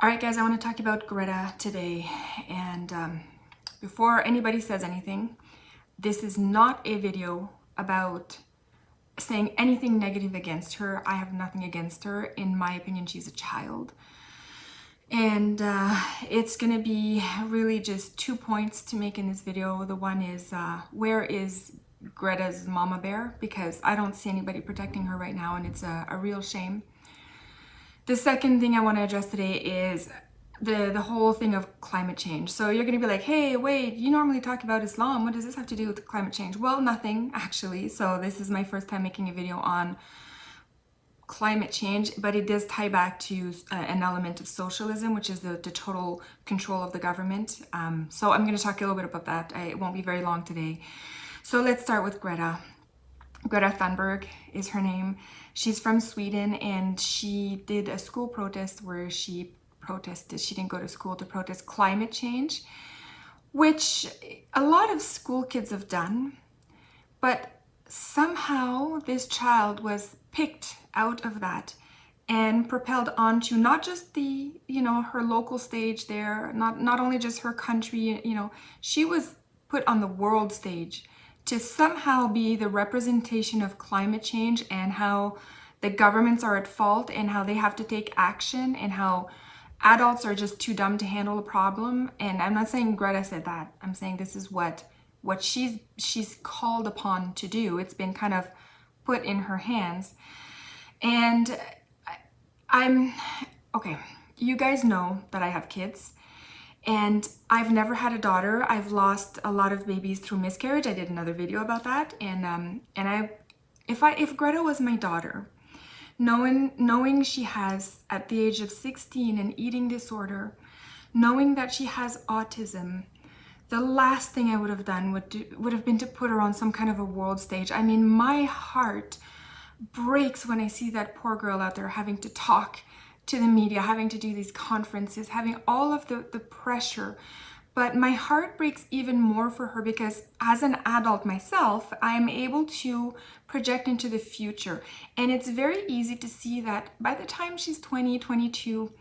All right, guys, I want to talk about Greta today. And before anybody says anything, this is not a video about saying anything negative against her. I have nothing against her. In my opinion, she's a child. And it's going to be really just 2 points to make in this video. The one is, where is Greta's mama bear? Because I don't see anybody protecting her right now, and it's a real shame. The second thing I want to address today is the whole thing of climate change. So you're going to be like, hey, wait, you normally talk about Islam. What does this have to do with climate change? Well, nothing, actually. So this is my first time making a video on climate change, but it does tie back to an element of socialism, which is the total control of the government. So I'm going to talk a little bit about that. It won't be very long today. So let's start with Greta. Greta Thunberg is her name. She's from Sweden, and she did a school protest where she protested. She didn't go to school to protest climate change, which a lot of school kids have done. But somehow this child was picked out of that and propelled onto not just the, her local stage there, not only just her country, she was put on the world stage to somehow be the representation of climate change and how the governments are at fault and how they have to take action and how adults are just too dumb to handle the problem. And I'm not saying Greta said that. I'm saying this is what she's called upon to do. It's been kind of put in her hands. And I'm okay. You guys know that I have kids. And I've never had a daughter. I've lost a lot of babies through miscarriage. I did another video about that. And if Greta was my daughter, knowing she has, at the age of 16, an eating disorder, knowing that she has autism, the last thing I would have done would have been to put her on some kind of a world stage. I mean, my heart breaks when I see that poor girl out there having to talk to the media, having to do these conferences, having all of the pressure. But my heart breaks even more for her because as an adult myself, I'm able to project into the future. And it's very easy to see that by the time she's 20, 22,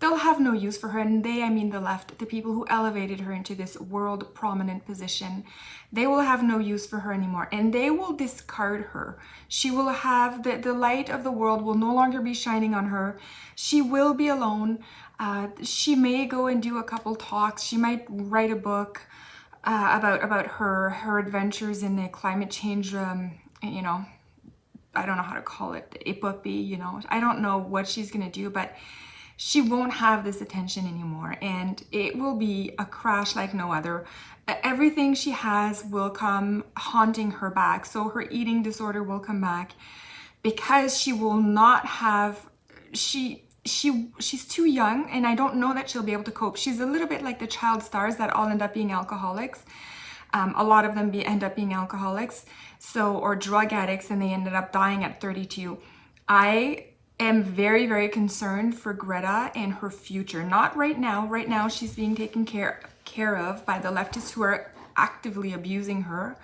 they'll have no use for her. And they, I mean the left, the people who elevated her into this world prominent position, they will have no use for her anymore. And they will discard her. She will have, the light of the world will no longer be shining on her. She will be alone. She may go and do a couple talks. She might write a book about her adventures in the climate change, I don't know how to call it, epopee, I don't know what she's gonna do, but she won't have this attention anymore, and it will be a crash like no other. Everything she has will come haunting her back. So her eating disorder will come back because she will not have, she's too young, and I don't know that she'll be able to cope. She's a little bit like the child stars that all end up being alcoholics. A lot of them end up being alcoholics, or drug addicts, and they ended up dying at 32. I am very, very concerned for Greta and her future. Not right now. Right now, she's being taken care of by the leftists who are actively abusing her.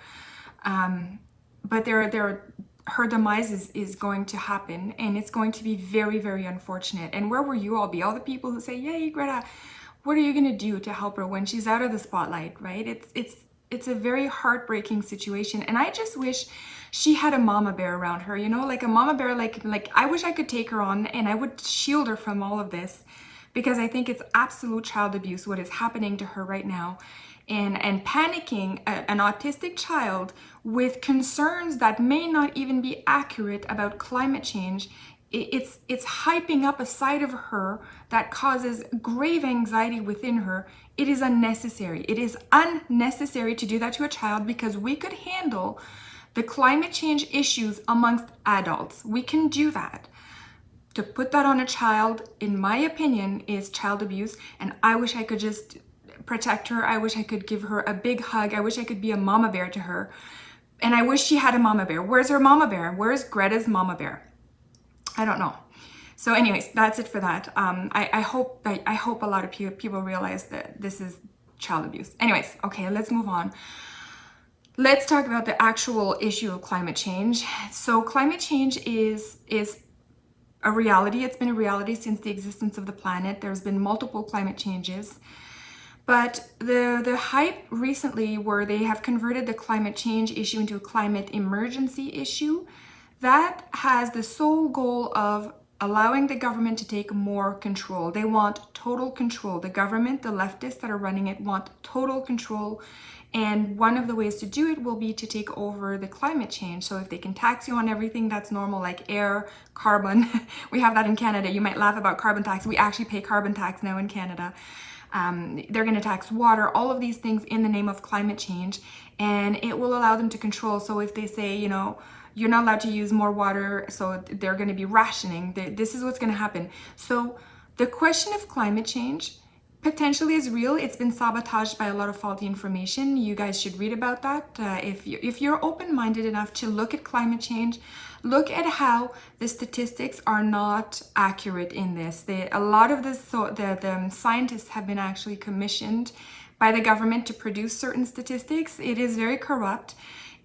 But her demise is going to happen, and it's going to be very, very unfortunate. And where will you all be? All the people who say, yay, Greta, what are you going to do to help her when she's out of the spotlight, right? It's a very heartbreaking situation. And I just wish she had a mama bear around her, like a mama bear, like I wish I could take her on and I would shield her from all of this, because I think it's absolute child abuse what is happening to her right now. And panicking an autistic child with concerns that may not even be accurate about climate change, it's hyping up a side of her that causes grave anxiety within her. It is unnecessary. It is unnecessary to do that to a child, because we could handle the climate change issues amongst adults. We can do that. To put that on a child, in my opinion, is child abuse, and I wish I could just protect her. I wish I could give her a big hug. I wish I could be a mama bear to her. And I wish she had a mama bear. Where's her mama bear? Where's Greta's mama bear? I don't know. So anyways, that's it for that. I hope a lot of people realize that this is child abuse. Anyways, okay, let's move on. Let's talk about the actual issue of climate change. So climate change is a reality. It's been a reality since the existence of the planet. There's been multiple climate changes. But the hype recently where they have converted the climate change issue into a climate emergency issue, that has the sole goal of allowing the government to take more control. They want total control. The government, the leftists that are running it, want total control. And one of the ways to do it will be to take over the climate change. So if they can tax you on everything that's normal, like air, carbon, we have that in Canada. You might laugh about carbon tax. We actually pay carbon tax now in Canada. They're going to tax water, all of these things in the name of climate change, and it will allow them to control. So if they say, you know, you're not allowed to use more water, so they're going to be rationing. This is what's going to happen. So the question of climate change potentially is real. It's been sabotaged by a lot of faulty information. You guys should read about that. If you're open-minded enough to look at climate change, look at how the statistics are not accurate in this. A lot of this, so the scientists have been actually commissioned by the government to produce certain statistics. It is very corrupt.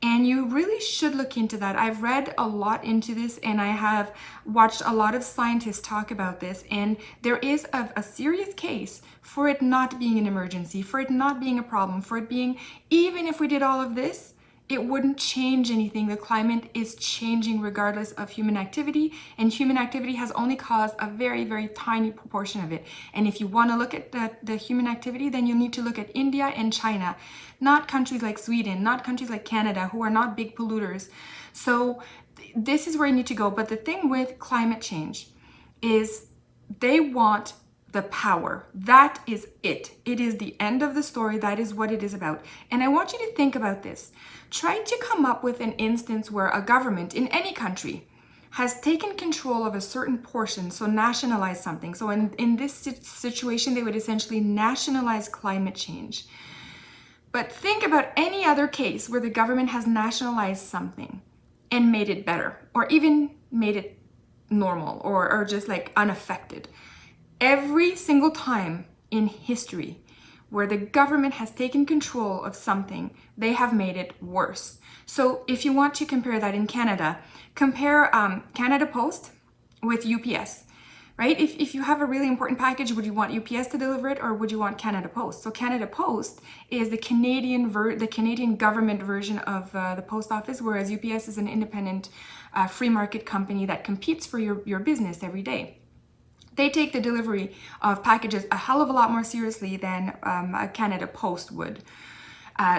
And you really should look into that. I've read a lot into this, and I have watched a lot of scientists talk about this, and there is a serious case for it not being an emergency, for it not being a problem, for it being, even if we did all of this, it wouldn't change anything. The climate is changing regardless of human activity, and human activity has only caused a very, very tiny proportion of it. And if you want to look at the human activity, then you need to look at India and China, not countries like Sweden, not countries like Canada, who are not big polluters. So this is where you need to go. But the thing with climate change is they want the power. That is it. It is the end of the story. That is what it is about. And I want you to think about this. Try to come up with an instance where a government in any country has taken control of a certain portion, so nationalize something. So in this situation, they would essentially nationalize climate change. But think about any other case where the government has nationalized something and made it better, or even made it normal, or just like unaffected. Every single time in history where the government has taken control of something, they have made it worse. So if you want to compare that in Canada, compare Canada Post with UPS, right? If you have a really important package, would you want UPS to deliver it, or would you want Canada Post? So Canada Post is the Canadian government version of the post office, whereas UPS is an independent free market company that competes for your business every day. They take the delivery of packages a hell of a lot more seriously than a Canada Post would.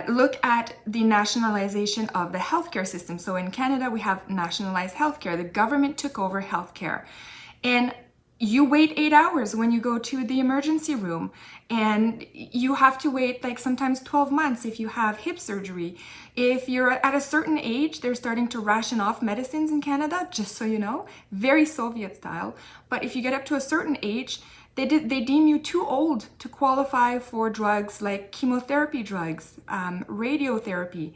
Look at the nationalization of the healthcare system. So in Canada, we have nationalized healthcare. The government took over healthcare. And you wait 8 hours when you go to the emergency room, and you have to wait like sometimes 12 months if you have hip surgery. If you're at a certain age, they're starting to ration off medicines in Canada, just so you know, very Soviet style. But if you get up to a certain age, they deem you too old to qualify for drugs like chemotherapy drugs, radiotherapy.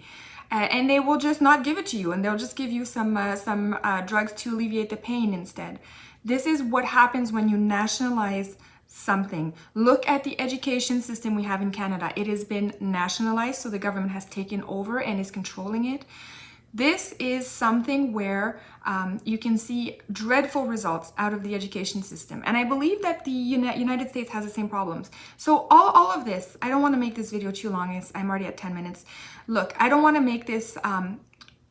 And they will just not give it to you, and they'll just give you some drugs to alleviate the pain instead. This is what happens when you nationalize something. Look at the education system we have in Canada. It has been nationalized, so the government has taken over and is controlling it. This is something where you can see dreadful results out of the education system. And I believe that the United States has the same problems. So all of this, I don't want to make this video too long. I'm already at 10 minutes. Look, I don't want to make this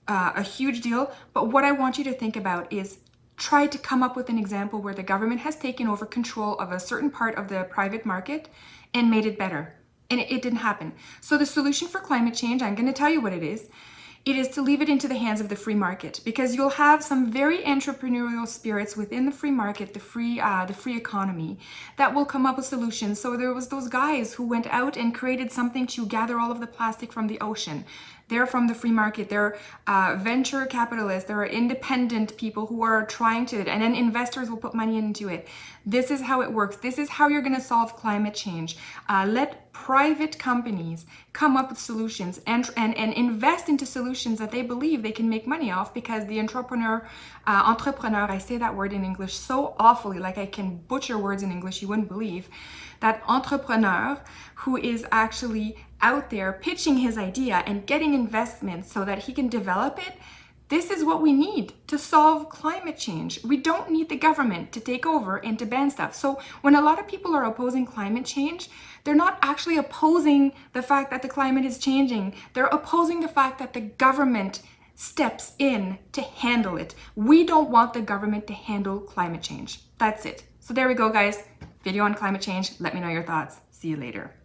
a huge deal, but what I want you to think about is try to come up with an example where the government has taken over control of a certain part of the private market and made it better. And it didn't happen. So the solution for climate change, I'm going to tell you what it is. It is to leave it into the hands of the free market, because you'll have some very entrepreneurial spirits within the free market, the free economy, that will come up with solutions. So there was those guys who went out and created something to gather all of the plastic from the ocean. They're from the free market. They're venture capitalists. There are independent people who are trying to, and then investors will put money into it. This is how it works. This is how you're going to solve climate change. Let private companies come up with solutions and invest into solutions that they believe they can make money off, because the entrepreneur, I say that word in English so awfully, like I can butcher words in English you wouldn't believe. That entrepreneur who is actually out there pitching his idea and getting investments so that he can develop it, This is what we need to solve climate change. We don't need the government to take over and to ban stuff. So when a lot of people are opposing climate change, they're not actually opposing the fact that the climate is changing. They're opposing the fact that the government steps in to handle it. We don't want the government to handle climate change. That's it. So there we go, guys. Video on climate change. Let me know your thoughts. See you later.